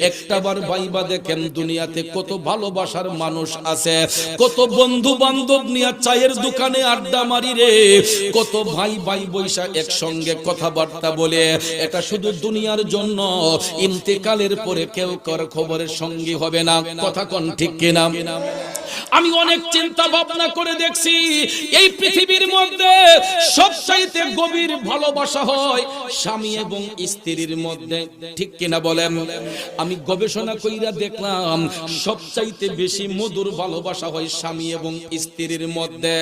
একটাবার ভাইবা দেখেন দুনিয়াতে কত ভালোবাসার মানুষ আছে, কত বন্ধু বান্ধব নিয়ে চায়ের দোকানে আড্ডা মারি রে, কত ভাই ভাই বৈশা একসঙ্গে কথাবার্তা বলে। এটা শুধু দুনিয়ার জন্য, ইন্তেকালের পরে কেউ কার খবরের সঙ্গী হবে না। কথা কোন ঠিক কিনা? আমি অনেক চিন্তা ভাবনা করে দেখছি, এই পৃথিবীর মধ্যে সবচাইতে গভীর ভালোবাসা হয় স্বামী এবং স্ত্রীর মধ্যে, ঠিক কিনা বলেন? আমি গবেষণা কইরা দেখলাম সবচাইতে বেশি মধুর ভালোবাসা হয় স্বামী এবং স্ত্রীর মধ্যে।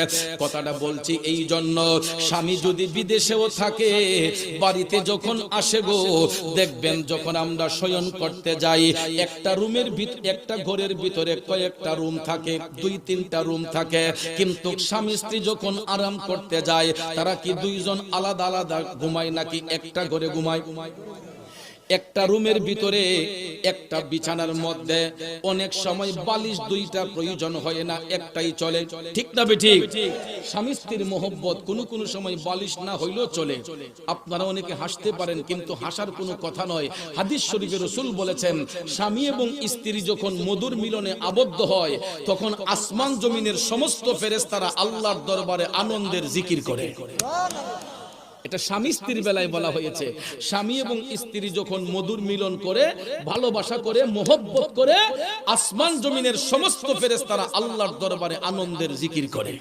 কথাটা বলছি এই জন্য, স্বামী যদি বিদেশেও থাকে, বাড়িতে যখন আসে গো, দেখবেন যখন আমরা শয়ন করতে যাই, একটা রুমের একটা ঘরের ভিতরে কয়েকটা রুম থাকে, দুই তিনটা রুম থাকে, কিন্তু স্বামী স্ত্রী যখন আরাম করতে যায়, তারা কি দুইজন আলাদা আলাদা ঘুমায় নাকি একটা ঘরে ঘুমায়? একটা রুমের ভিতরে একটা বিছানার মধ্যে অনেক সময় বালিশ দুইটা প্রয়োজন হয় না, একটাই চলে, ঠিক না বেঠিক? স্বামী স্ত্রীর মোহব্বত কোন সময় বালিশ না হইলেও চলে। আপনারা অনেকে হাসতে পারেন, কিন্তু হাসার কোনো কথা নয়। হাদিস শরীফে রাসূল বলেছেন, স্বামী এবং স্ত্রী যখন মধুর মিলনে আবদ্ধ হয়, তখন আসমান জমিনের সমস্ত ফেরেশতারা আল্লাহর দরবারে আনন্দের জিকির করে। এটা স্বামী স্ত্রীর বেলায় বলা হয়েছে। স্বামী এবং স্ত্রী যখন মধুর মিলন করে, ভালোবাসা করে, মোহব্বত করে, আসমান জমিনের সমস্ত ফেরেশতারা আল্লাহর দরবারে আনন্দের জিকির করে।